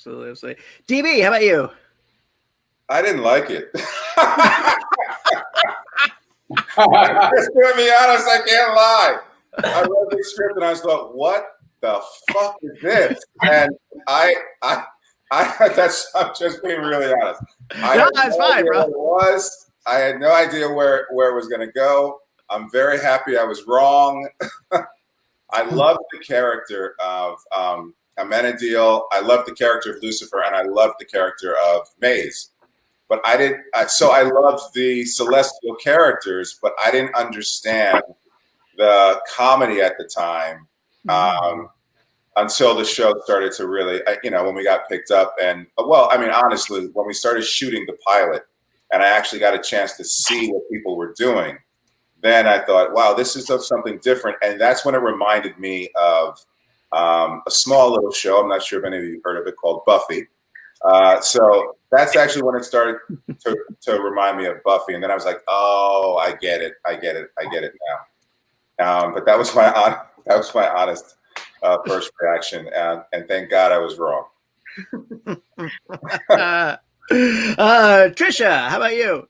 Absolutely. DB, how about you? I didn't like it. Just to be honest, I can't lie. I read the script and I thought, what the fuck is this? And I'm just being really honest. That's fine, bro. What it was. I had no idea where it was going to go. I'm very happy I was wrong. I love the character of Amenadiel. I love the character of Lucifer, and I love the character of Maze. But so I loved the celestial characters, but I didn't understand the comedy at the time until the show started to really, when we got picked up. And, honestly, when we started shooting the pilot and I actually got a chance to see what people were doing, then I thought, wow, this is something different. And that's when it reminded me of a small little show. I'm not sure if any of you heard of it, called Buffy. So that's actually when it started to remind me of Buffy. And then I was like, oh, I get it now. But that was my honest first reaction. And thank God I was wrong. Trisha, how about you?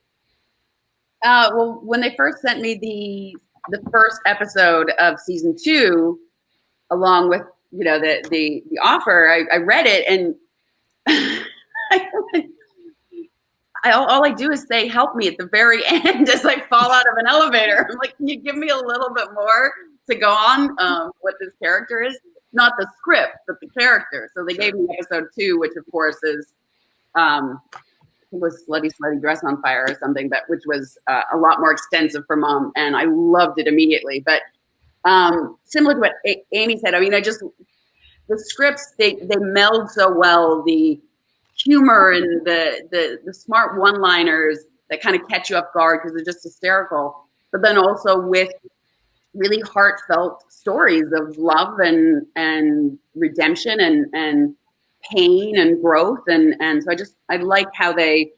Well, when they first sent me the first episode of season 2, along with the offer, I read it, and all I do is say, "Help me" at the very end as I fall out of an elevator. I'm like, can you give me a little bit more to go on what this character is? Not the script, but the character. So they gave me episode 2, which of course is was Slutty Dress on Fire or something, but which was a lot more extensive for Mom, and I loved it immediately. But similar to what Amy said, I mean, the scripts they meld so well, the humor and the smart one-liners that kind of catch you off guard because they're just hysterical, but then also with really heartfelt stories of love and redemption and pain and growth, and so I like how they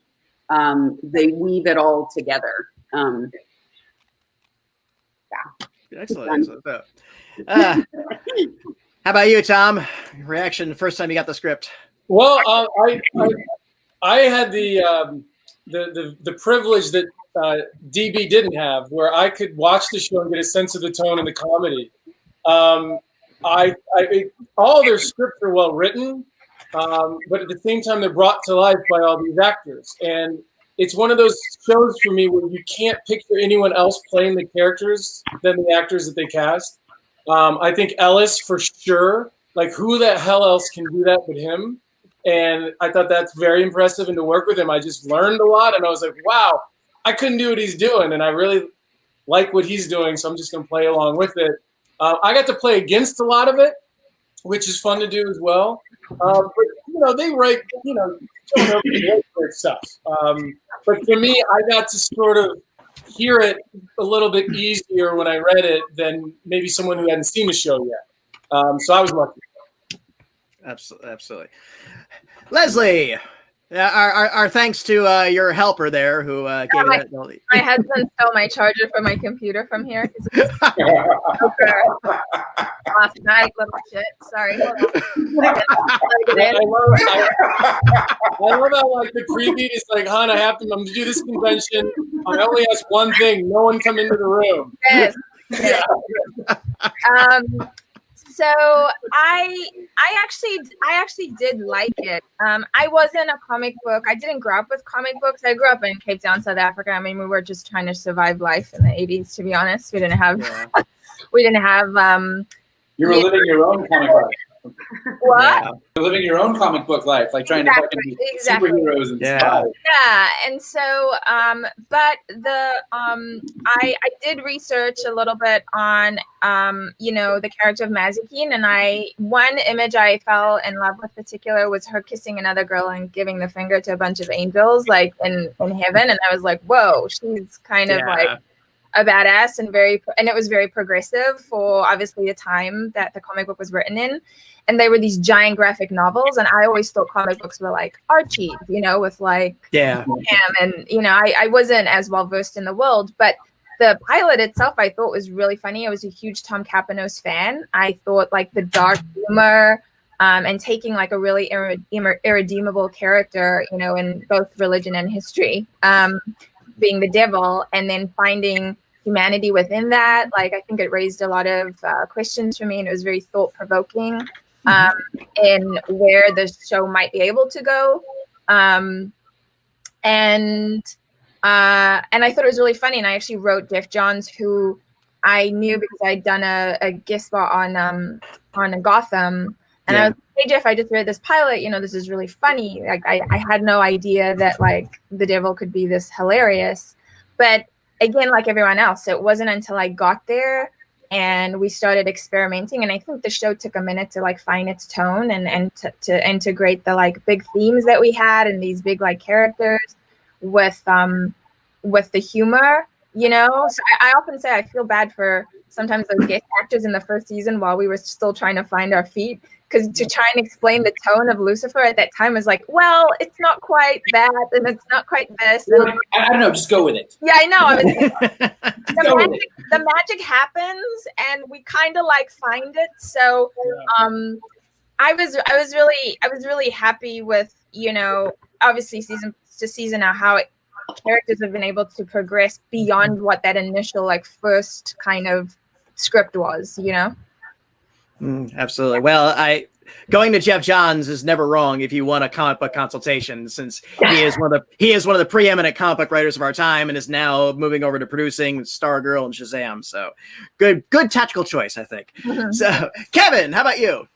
weave it all together. Excellent. How about you, Tom? Reaction the first time you got the script? Well, I had the privilege that DB didn't have, where I could watch the show and get a sense of the tone and the comedy. All their scripts are well written. But at the same time, they're brought to life by all these actors. And it's one of those shows for me where you can't picture anyone else playing the characters than the actors that they cast. I think Ellis, for sure, like who the hell else can do that but him? And I thought that's very impressive. And to work with him, I just learned a lot. And I was like, wow, I couldn't do what he's doing. And I really like what he's doing. So I'm just going to play along with it. I got to play against a lot of it, which is fun to do as well. But they write, stuff. But for me, I got to sort of hear it a little bit easier when I read it than maybe someone who hadn't seen the show yet. So I was lucky. Absolutely. Leslie, our thanks to your helper there who gave it. My husband stole my charger from my computer from here. Last night, little shit. Sorry. Hold on. I love how like the preview is like, hon, I'm going to do this convention. I only ask one thing: no one come into the room. Yes. Yeah. So I actually did like it. I wasn't a comic book. I didn't grow up with comic books. I grew up in Cape Town, South Africa. I mean, we were just trying to survive life in the 80s, to be honest. We didn't have You were living your own comic book. What? Yeah. You're living your own comic book life, like trying to fucking be superheroes and stuff. Yeah, and so, but I did research a little bit on, the character of Mazikeen, and one image I fell in love with particular was her kissing another girl and giving the finger to a bunch of angels, like in heaven, and I was like, whoa, she's kind of like a badass and it was very progressive for obviously the time that the comic book was written in. And they were these giant graphic novels. And I always thought comic books were like Archie, with like, him. And, I wasn't as well versed in the world, but the pilot itself, I thought was really funny. I was a huge Tom Capanos fan. I thought like the dark humor, and taking like a really irredeemable character, you know, in both religion and history, being the devil, and then finding humanity within that. Like, I think it raised a lot of questions for me, and it was very thought-provoking in where the show might be able to go. And I thought it was really funny. And I actually wrote Jeff Johns, who I knew because I'd done a guest spot on Gotham. And I was like, hey, Jeff, I just read this pilot. You know, this is really funny. Like, I had no idea that, like, the devil could be this hilarious. But again, like everyone else, it wasn't until I got there and we started experimenting. And I think the show took a minute to, like, find its tone and to integrate the, like, big themes that we had and these big, like, characters with the humor, you know. So I often say I feel bad for sometimes those guest actors in the first season while we were still trying to find our feet, because to try and explain the tone of Lucifer at that time was like, well, it's not quite that, and it's not quite this. Well, I don't know, just go with it. Yeah, I know. I mean, the magic happens, and we kind of like find it. So, I was really happy with, you know, obviously season to season now how characters have been able to progress beyond what that initial, like, first kind of script was, you know. Absolutely. Well, going to Jeff Johns is never wrong if you want a comic book consultation, since he is one of the preeminent comic book writers of our time, and is now moving over to producing Stargirl and Shazam. So good tactical choice, I think. So Kevin, how about you?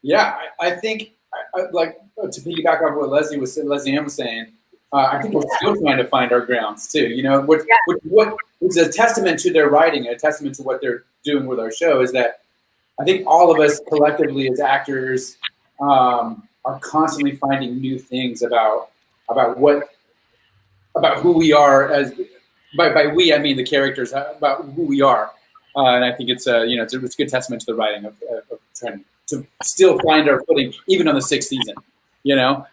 Yeah, I think like to piggyback off what Leslie Ann was saying. I think we're still trying to find our grounds too. You know, what is a testament to their writing, a testament to what they're doing with our show, is that I think all of us collectively as actors are constantly finding new things about who we are. As by we, I mean the characters, about who we are, and I think it's it's a good testament to the writing of trying to still find our footing even on the 6th season. You know.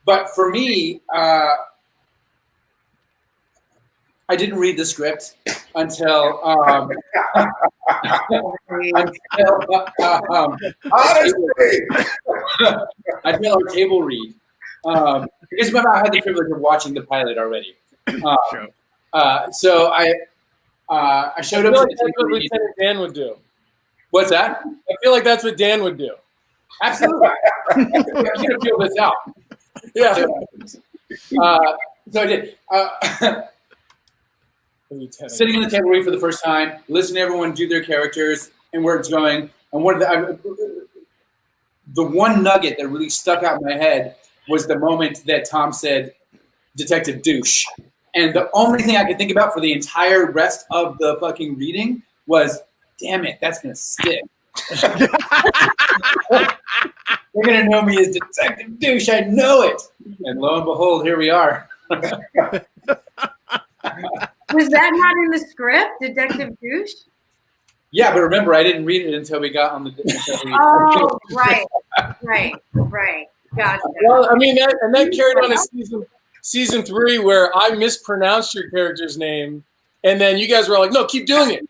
But for me, I didn't read the script until our table read. Because remember, I had the privilege of watching the pilot already. So I showed up. I feel like that's what Lieutenant Dan would do. What's that? I feel like that's what Dan would do. Absolutely. I'm gonna feel this out. Yeah. So I did. Sitting on the table read for the first time, listen to everyone do their characters and where it's going. And one of the one nugget that really stuck out in my head was the moment that Tom said, "Detective Douche." And the only thing I could think about for the entire rest of the fucking reading was, damn it, that's gonna stick. They're going to know me as Detective Douche. I know it. And lo and behold, here we are. Was that not in the script, Detective Douche? Yeah, but remember, I didn't read it until we got on the... Oh, right. Gotcha. Well, I mean, that carried on to season 3, where I mispronounced your character's name, and then you guys were like, no, keep doing it.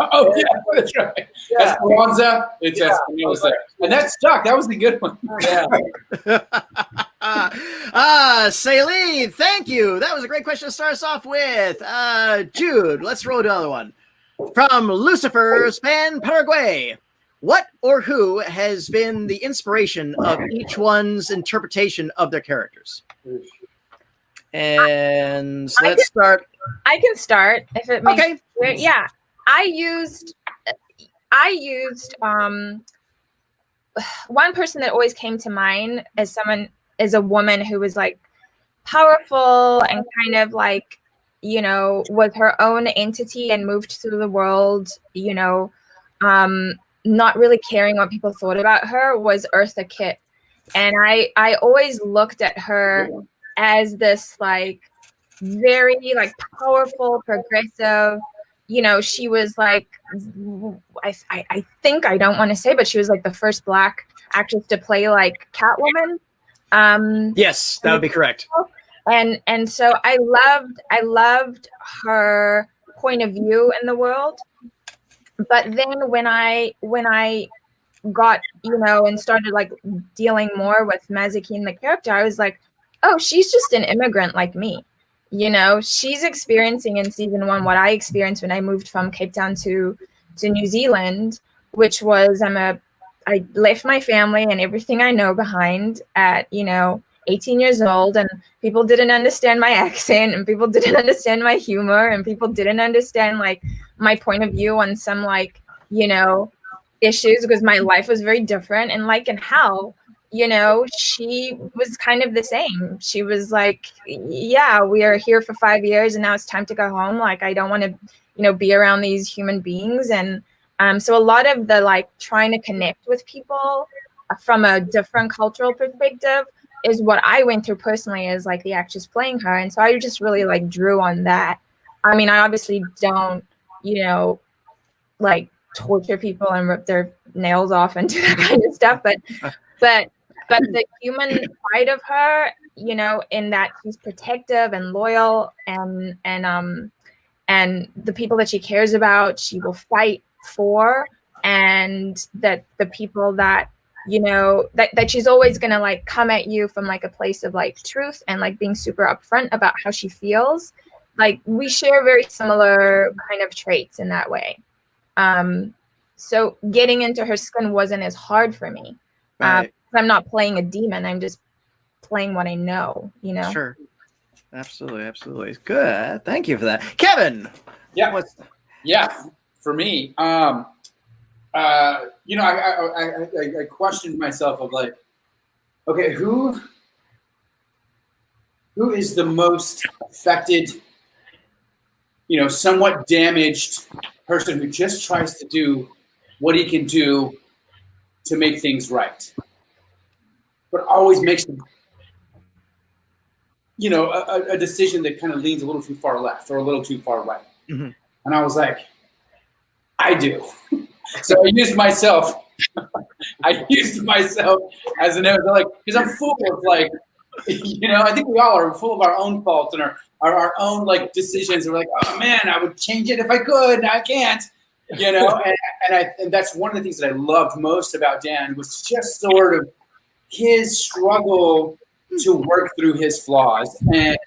Oh, yeah, that's right. Yeah. Esperanza. It's Esperanza. And that stuck. That was the good one. Yeah. Celine, thank you. That was a great question to start us off with. Jude, let's roll another one. From Lucifer Span Paraguay. What or who has been the inspiration of each one's interpretation of their characters? And let's start. I can start if it makes okay. Yeah. I used one person that always came to mind as a woman who was, like, powerful and kind of, like, you know, was her own entity and moved through the world, you know, not really caring what people thought about her, was Eartha Kitt. And I always looked at her as this, like, very, like, powerful, progressive. You know, she was like, I think, I don't want to say, but she was like the first Black actress to play like Catwoman. Yes, that would be correct. And so I loved her point of view in the world. But then when I got, and started like dealing more with Mazikeen, the character, I was like, oh, she's just an immigrant like me. She's experiencing in season 1 what I experienced when I moved from Cape Town to New Zealand, which was I left my family and everything I know behind at, 18 years old, and people didn't understand my accent, and people didn't understand my humor, and people didn't understand like my point of view on some like, issues, because my life was very different. And like in Hell, she was kind of the same. She was like, yeah, we are here for 5 years and now it's time to go home. Like, I don't want to, be around these human beings. And so a lot of the like trying to connect with people from a different cultural perspective is what I went through personally as like the actress playing her. And so I just really like drew on that. I mean, I obviously don't, like torture people and rip their nails off and do that kind of stuff, but the human side of her, in that she's protective and loyal, and the people that she cares about, she will fight for, and that the people that that she's always gonna like come at you from like a place of like truth and like being super upfront about how she feels. Like, we share very similar kind of traits in that way. So getting into her skin wasn't as hard for me. Right. I'm not playing a demon. I'm just playing what I know, Sure. Absolutely. Good. Thank you for that. Kevin. Yeah. Yeah. For me, I questioned myself of like, okay, who is the most affected, somewhat damaged person who just tries to do what he can do to make things right, but always makes a decision that kind of leans a little too far left or a little too far right. Mm-hmm. And I was like, I do. So I used myself. I used myself as an like, because I'm full of like, I think we all are full of our own faults and our own like decisions. And we're like, oh man, I would change it if I could. I can't. And that's one of the things that I loved most about Dan, was just sort of his struggle to work through his flaws, and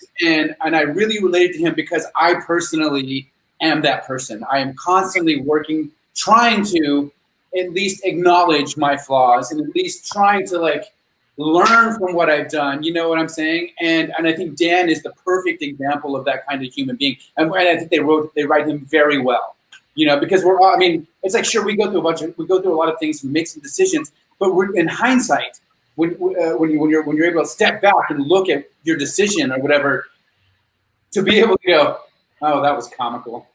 I really related to him because I personally am that person. I am constantly working, trying to at least acknowledge my flaws and at least trying to like learn from what I've done. You know what I'm saying? And I think Dan is the perfect example of that kind of human being, and I think they write him very well. Because we're all, I mean, it's like, sure, we go through a lot of things, we make some decisions, but we're in hindsight, when you're able to step back and look at your decision or whatever, to be able to go, oh, that was comical.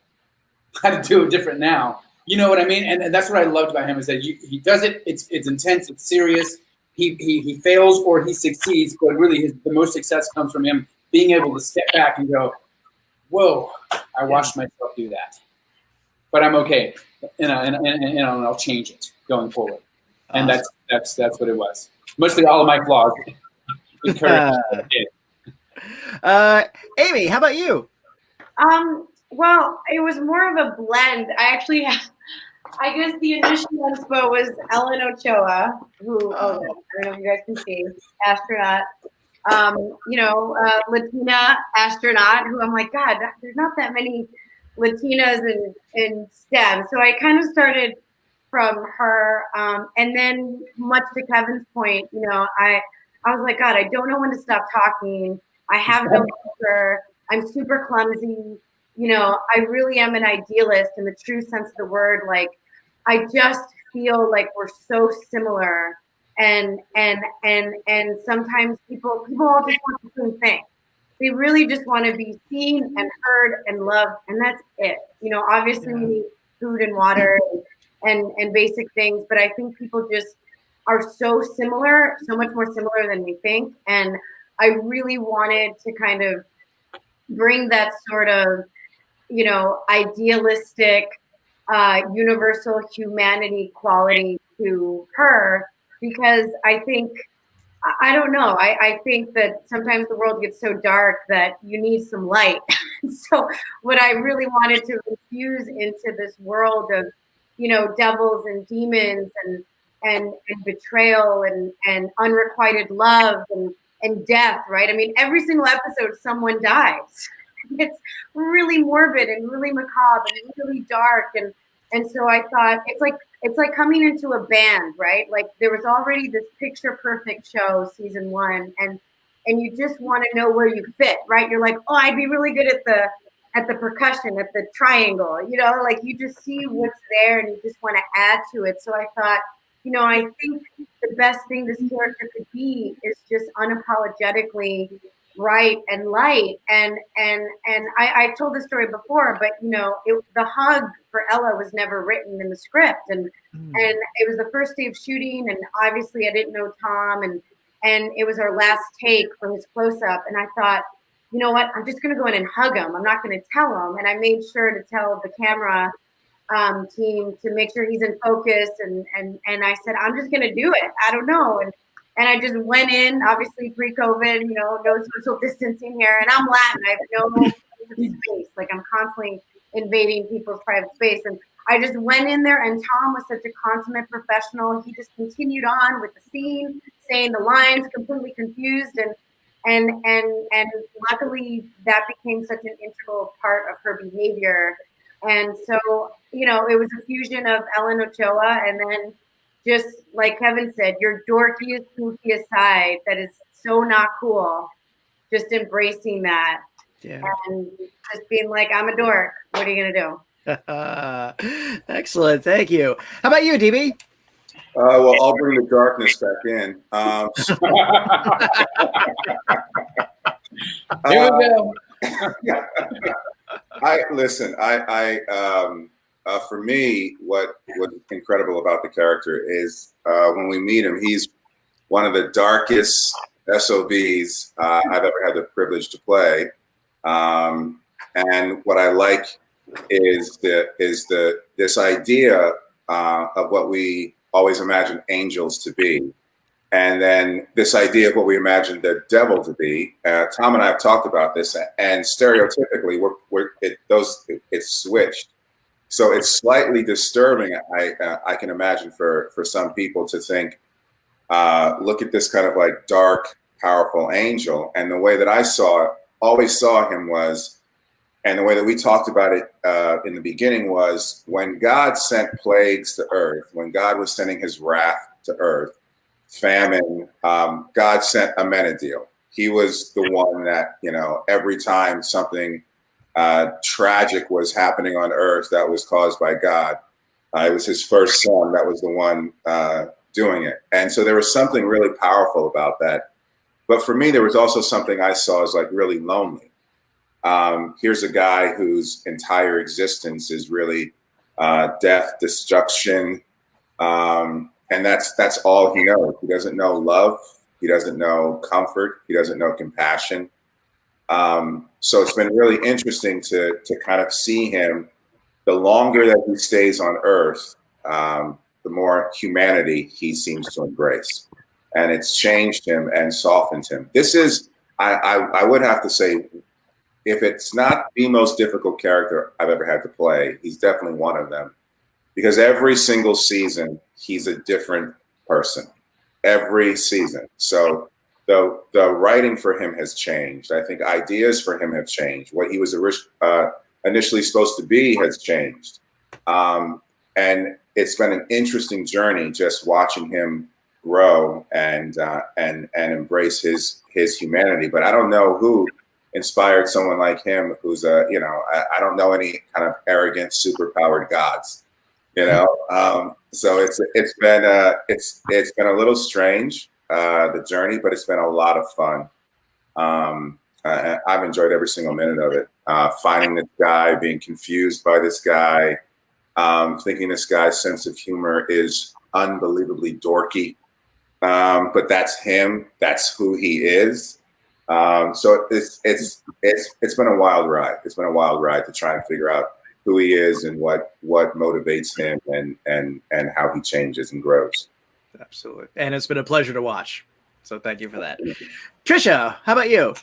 I'd do it different now. You know what I mean? And that's what I loved about him, is that he does it. It's intense. It's serious. He fails or he succeeds, but really the most success comes from him being able to step back and go, whoa, I watched myself do that. But I'm okay, and I'll change it going forward. And that's what it was. Mostly all of my flaws. Amy, how about you? Well, it was more of a blend. I guess the initial inspo was Ellen Ochoa, who I don't know if you guys can see, astronaut. Latina astronaut, who I'm like, God, there's not that many Latinas in STEM. So I kind of started from her. And then, much to Kevin's point, I was like, God, I don't know when to stop talking. I have no filter. I'm super clumsy. I really am an idealist in the true sense of the word. Like, I just feel like we're so similar. And sometimes people all just want the same thing. They really just want to be seen and heard and loved, and that's it. Obviously we need food and water and basic things, but I think people just are so similar, so much more similar than we think. And I really wanted to kind of bring that sort of, idealistic, universal humanity quality to her, because I think, I don't know. I think that sometimes the world gets so dark that you need some light. So what I really wanted to infuse into this world of, devils and demons and betrayal and unrequited love and death, right? I mean, every single episode, someone dies. It's really morbid and really macabre and really dark. And so I thought it's like coming into a band, right? Like there was already this picture perfect show, season 1, and you just want to know where you fit, right? You're like, oh, I'd be really good at the percussion, at the triangle, you know, like you just see what's there and you just want to add to it. So I thought, you know, I think the best thing this character could be is just unapologetically bright and light. And I told this story before, but you know, the hug for Ella was never written in the script, and it was the first day of shooting, and obviously I didn't know Tom, and it was our last take for his close up, and I thought, you know what, I'm just gonna go in and hug him. I'm not gonna tell him, and I made sure to tell the camera team to make sure he's in focus, and I said, I'm just gonna do it. I don't know, and I just went in, obviously pre-COVID, you know, no social distancing here, and I'm Latin. I have no space. Like I'm constantly invading people's private space, and I just went in there, and Tom was such a consummate professional. He just continued on with the scene, saying the lines, completely confused, and luckily that became such an integral part of her behavior. And so, you know, it was a fusion of Ellen Ochoa and then just like Kevin said, your dorkiest, goofiest side that is so not cool, just embracing that. Yeah. And just being like, I'm a dork. What are you going to do? Excellent. Thank you. How about you, DB? Well, I'll bring the darkness back in. Here we go. For me, what was incredible about the character is when we meet him, he's one of the darkest SOBs I've ever had the privilege to play. And what I like is this idea of what we always imagine angels to be. And then this idea of what we imagine the devil to be. Tom and I have talked about this, and stereotypically, it's switched. So it's slightly disturbing. I can imagine for some people to think, look at this kind of like dark, powerful angel, and the way that I always saw him was, and the way that we talked about it in the beginning was when God sent plagues to earth, when God was sending his wrath to earth, famine, God sent Amenadiel. He was the one that, you know, every time something tragic was happening on earth that was caused by God, it was his first son that was the one doing it. And so there was something really powerful about that. But for me, there was also something I saw as like really lonely. Here's a guy whose entire existence is really death, destruction, and that's all he knows. He doesn't know love. He doesn't know comfort. He doesn't know compassion. So it's been really interesting to kind of see him. The longer that he stays on Earth, the more humanity he seems to embrace, and it's changed him and softened him. This is, I would have to say, if it's not the most difficult character I've ever had to play, he's definitely one of them. Because every single season, he's a different person. Every season. So the writing for him has changed. I think ideas for him have changed. What he was initially supposed to be has changed. And it's been an interesting journey just watching him grow and embrace his humanity. But I don't know who inspired someone like him who's I don't know any kind of arrogant, superpowered gods. So it's been a little strange, the journey, but it's been a lot of fun. I've enjoyed every single minute of it. Finding this guy, being confused by this guy, thinking this guy's sense of humor is unbelievably dorky, but that's him. That's who he is. So it's been a wild ride. It's been a wild ride to try and figure out who he is and what motivates him and how he changes and grows. Absolutely. And it's been a pleasure to watch. So thank you for that. Trisha, how about you?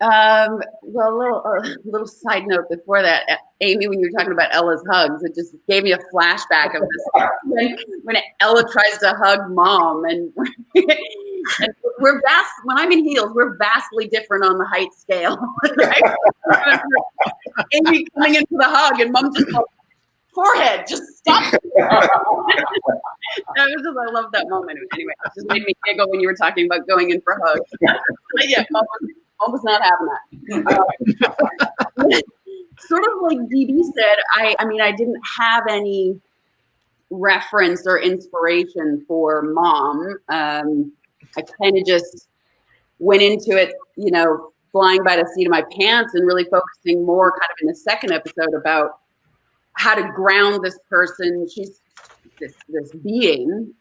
Well, a little side note before that, Amy, when you were talking about Ella's hugs, it just gave me a flashback of this when Ella tries to hug Mom, and, and when I'm in heels, we're vastly different on the height scale. Right? Amy coming into the hug, and Mom just goes, forehead, just stop. I love that moment. Anyway, it just made me giggle when you were talking about going in for hugs. But yeah, Mom was not having that. Sort of like DB said, I mean, I didn't have any reference or inspiration for Mom. I kind of just went into it, flying by the seat of my pants and really focusing more kind of in the second episode about how to ground this person. She's this being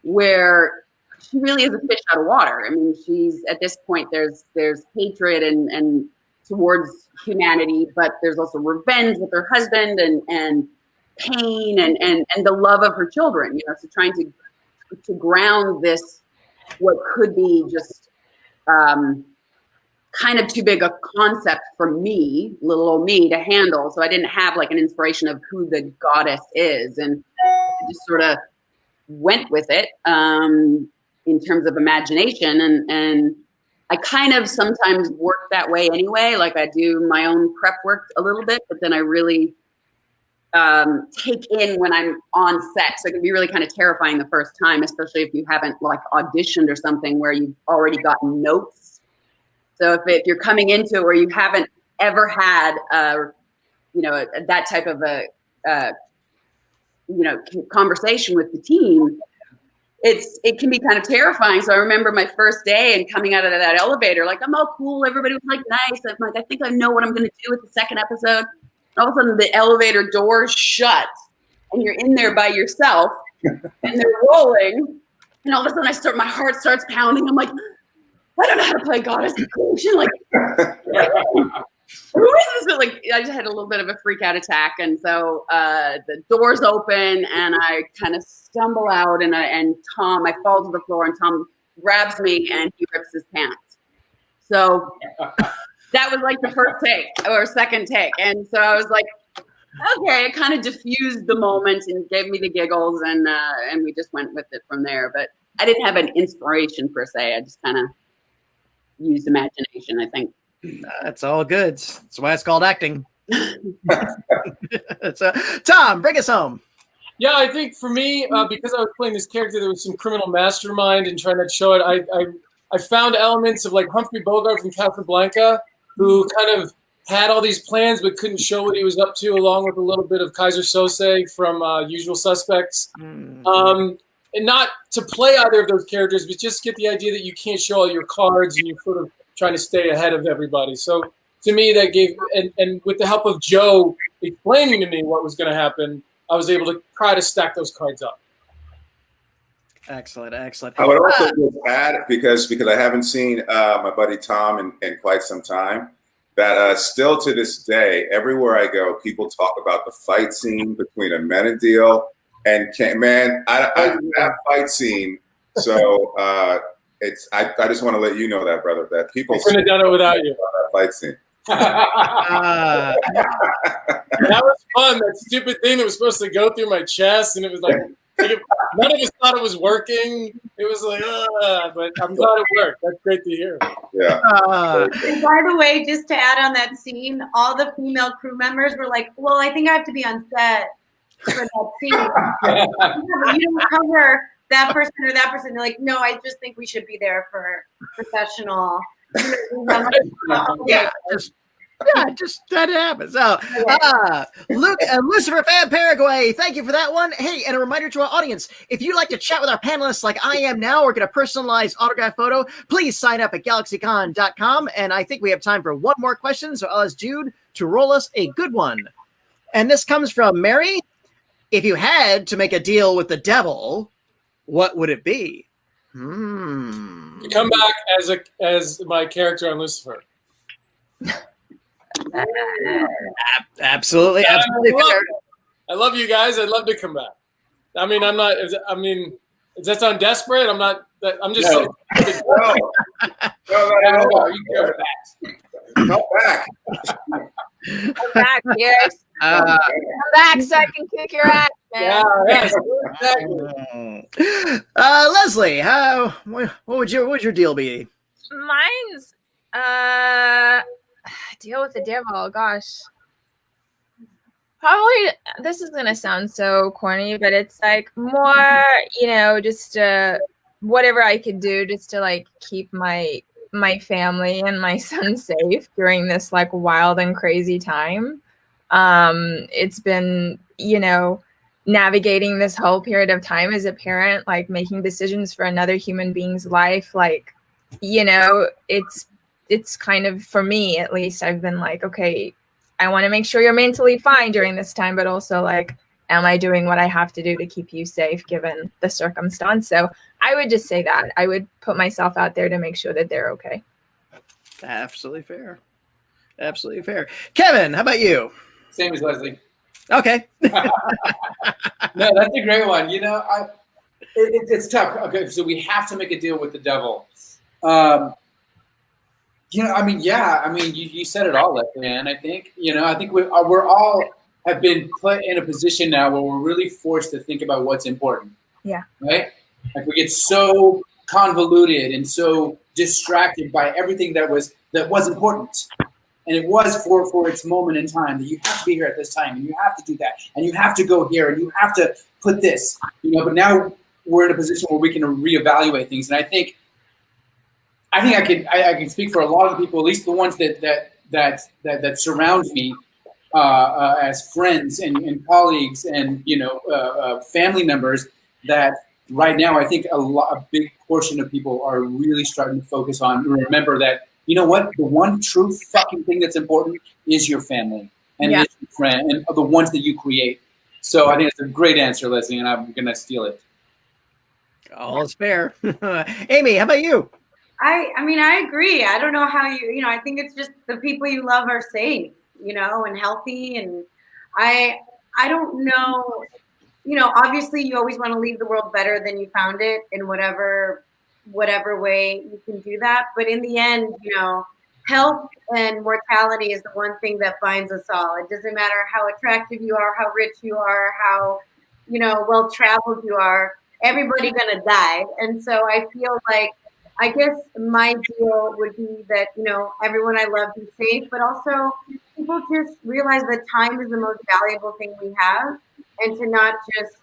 where she really is a fish out of water. I mean, she's at this point there's hatred and towards humanity, but there's also revenge with her husband and pain and the love of her children. So trying to ground this what could be just kind of too big a concept for me, little old me, to handle. So I didn't have like an inspiration of who the goddess is, and I just sort of went with it in terms of imagination. And I kind of sometimes work that way anyway. Like I do my own prep work a little bit, but then I really take in when I'm on set. So it can be really kind of terrifying the first time, especially if you haven't like auditioned or something where you've already gotten notes. So if you're coming into it where you haven't ever had, that type of a, conversation with the team, it can be kind of terrifying. So I remember my first day and coming out of that elevator, like I'm all cool. Everybody was like nice. I'm like, I think I know what I'm going to do with the second episode. All of a sudden the elevator doors shut and you're in there by yourself and they're rolling. And all of a sudden my heart starts pounding. I'm like, I don't know how to play goddess. Like, who is this? Like, I just had a little bit of a freak out attack, and so the doors open, and I kind of stumble out, and I fall to the floor, and Tom grabs me, and he rips his pants. So that was like the first take or second take, and so I was like, okay, it kind of diffused the moment and gave me the giggles, and we just went with it from there. But I didn't have an inspiration per se. I just kind of used imagination, I think. That's all good. That's why it's called acting. So, Tom, bring us home. Yeah, I think for me, because I was playing this character, there was some criminal mastermind and trying to show it. I found elements of like Humphrey Bogart from Casablanca, who kind of had all these plans but couldn't show what he was up to, along with a little bit of Kaiser Sose from Usual Suspects. And not to play either of those characters, but just get the idea that you can't show all your cards and you're sort of trying to stay ahead of everybody. So to me, that gave, and with the help of Joe explaining to me what was going to happen, I was able to try to stack those cards up. Excellent. I would also just add, because I haven't seen my buddy Tom in quite some time, that still to this day, everywhere I go, people talk about the fight scene between Amenadiel and that fight scene. So I just want to let you know that, brother, that people couldn't have done it without you. That fight scene. That was fun. That stupid thing that was supposed to go through my chest, and it was like none of us thought it was working. It was like, but I'm glad it worked. That's great to hear. Yeah. And by the way, just to add on that scene, all the female crew members were like, "Well, I think I have to be on set for that scene." You don't cover that person or that person. They're like, "No, I just think we should be there for professional." Just that happens. So, Luke and Lucifer Fan Paraguay, thank you for that one. Hey, and a reminder to our audience, if you'd like to chat with our panelists like I am now or get a personalized autograph photo, please sign up at GalaxyCon.com. And I think we have time for one more question, so I'll ask Jude to roll us a good one. And this comes from Mary. If you had to make a deal with the devil, what would it be? To come back as my character on Lucifer. Absolutely. I love you guys. I'd love to come back. I mean, I'm not. I mean, does that sound desperate? I'm not I'm just No. saying. No. You go back. Come back. I'm back, Pierce. I'm back so I can kick your ass, man. Yeah, yes, exactly. Leslie, what would your deal be? Mine's deal with the devil. Gosh, probably this is gonna sound so corny, but it's like more, just whatever I could do just to like keep my family and my son safe during this like wild and crazy time. It's been, navigating this whole period of time as a parent, like making decisions for another human being's life, like, it's kind of, for me at least, I've been like, okay, I want to make sure you're mentally fine during this time, but also like, am I doing what I have to do to keep you safe given the circumstance? So I would just say that I would put myself out there to make sure that they're okay. Absolutely fair. Absolutely fair. Kevin, how about you? Same as Leslie. Okay. No, that's a great one. It's tough. Okay, so we have to make a deal with the devil. You said it all, Leslie, and I think, I think we're all have been put in a position now where we're really forced to think about what's important. Yeah. Right? Like we get so convoluted and so distracted by everything that was important. And it was for its moment in time that you have to be here at this time and you have to do that and you have to go here and you have to put this, but now we're in a position where we can reevaluate things. And I think I can speak for a lot of the people, at least the ones that surround me as friends and colleagues and family members, that right now I think a big portion of people are really starting to focus on and remember that, you know what, the one true fucking thing that's important is your family and is your friend and the ones that you create. So I think it's a great answer, Leslie, and I'm gonna steal it. All is fair. Amy, how about you? I agree. I don't know how I think it's just the people you love are safe, and healthy. And I don't know, obviously you always want to leave the world better than you found it in whatever way you can do that. But in the end, health and mortality is the one thing that binds us all. It doesn't matter how attractive you are, how rich you are, how, well-traveled you are. Everybody's going to die. And so I feel like, I guess my deal would be that, everyone I love be safe, but also people just realize that time is the most valuable thing we have and to not just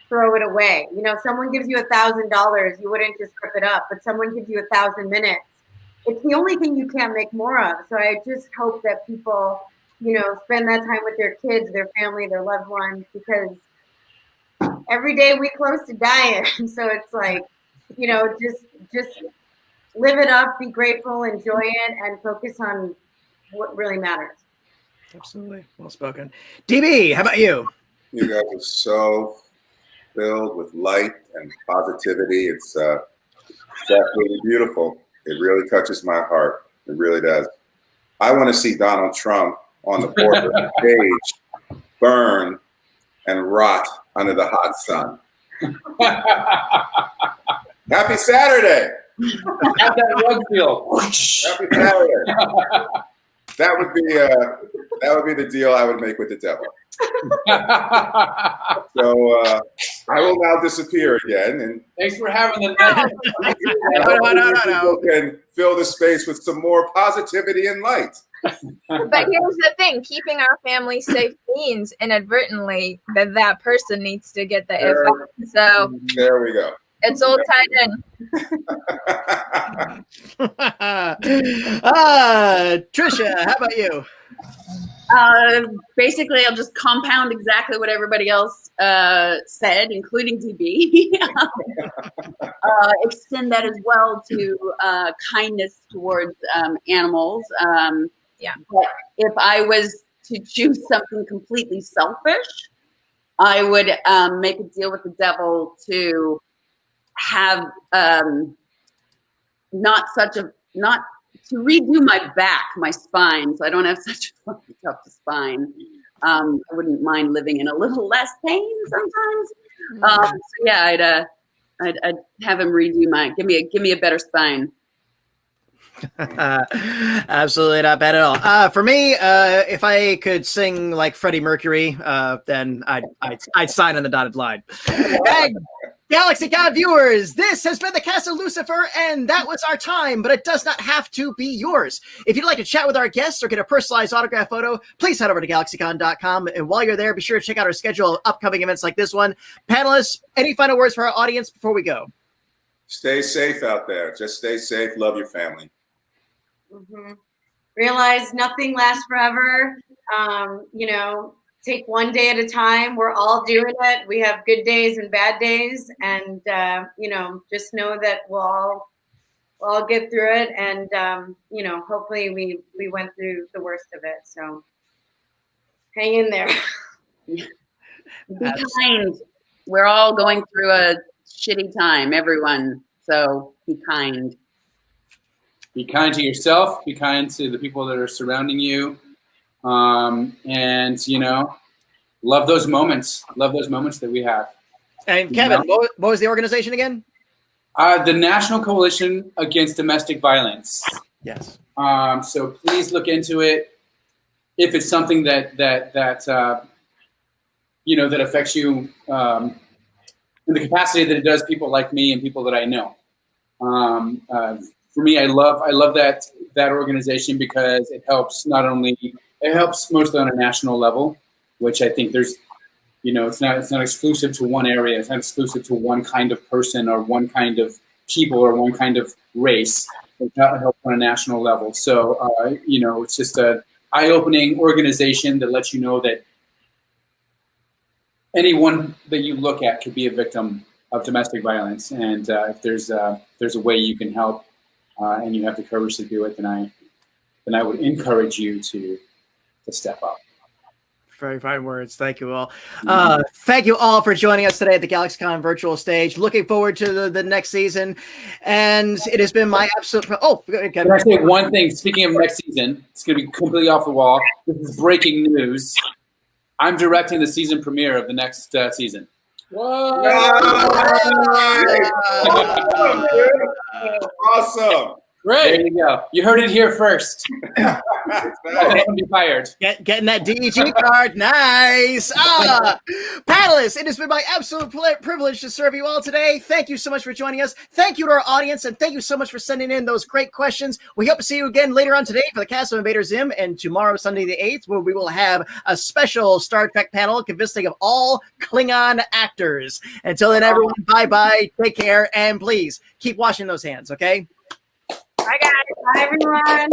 throw it away. Someone gives you $1,000, you wouldn't just rip it up, but someone gives you 1,000 minutes. It's the only thing you can't make more of. So I just hope that people, spend that time with their kids, their family, their loved ones, because every day we're close to dying. So it's like, just live it up, be grateful, enjoy it, and focus on what really matters. Absolutely. Well spoken. DB, how about you? You guys are so filled with light and positivity. It's absolutely beautiful. It really touches my heart. It really does. I want to see Donald Trump on the border stage burn and rot under the hot sun. Happy Saturday. Have that rug feel. Happy Saturday. That would be the deal I would make with the devil. So I will now disappear again, and thanks for having the people can fill the space with some more positivity and light. But here's the thing: keeping our family safe means inadvertently that person needs to get the F. So there we go. It's all tied in. Trisha, how about you? Basically, I'll just compound exactly what everybody else said, including DB. Extend that as well to kindness towards animals. But if I was to choose something completely selfish, I would make a deal with the devil to have not to redo my back, my spine, so I don't have such a fucking tough spine. I wouldn't mind living in a little less pain sometimes. So yeah, I'd have him redo mine. Give me a better spine. Absolutely not bad at all. For me, if I could sing like Freddie Mercury, then I'd sign on the dotted line. And GalaxyCon viewers, this has been the cast of Lucifer, and that was our time, but it does not have to be yours. If you'd like to chat with our guests or get a personalized autograph photo, please head over to GalaxyCon.com. And while you're there, be sure to check out our schedule of upcoming events like this one. Panelists, any final words for our audience before we go? Stay safe out there. Just stay safe. Love your family. Mm-hmm. Realize nothing lasts forever. Take one day at a time. We're all doing it. We have good days and bad days, and just know that we'll all get through it. And hopefully we went through the worst of it. So hang in there. Be kind. We're all going through a shitty time, everyone. So be kind. Be kind to yourself. Be kind to the people that are surrounding you. And love those moments. Love those moments that we have. And Kevin, what was the organization again? The National Coalition Against Domestic Violence. Yes. So please look into it. If it's something that affects you in the capacity that it does people like me and people that I know. For me, I love that organization because it helps mostly on a national level, which I think there's, it's not exclusive to one area. It's not exclusive to one kind of person or one kind of people or one kind of race. It helps on a national level. So, it's just an eye-opening organization that lets you know that anyone that you look at could be a victim of domestic violence. And if there's a way you can help and you have the courage to do it, then I would encourage you to step up. Very fine words. Thank you all. Thank you all for joining us today at the GalaxyCon virtual stage. Looking forward to the next season. And it has been my absolute... Oh, can I say one thing? Speaking of next season, it's going to be completely off the wall. This is breaking news. I'm directing the season premiere of the next season. Whoa! Awesome. Great. There you go. You heard it here first. Don't be fired. Getting that DEG card. Nice. Panelists, it has been my absolute privilege to serve you all today. Thank you so much for joining us. Thank you to our audience, and thank you so much for sending in those great questions. We hope to see you again later on today for the cast of Invader Zim, and tomorrow, Sunday the 8th, where we will have a special Star Trek panel consisting of all Klingon actors. Until then, everyone, bye-bye, take care, and please keep washing those hands, okay? Bye, guys. Bye, everyone.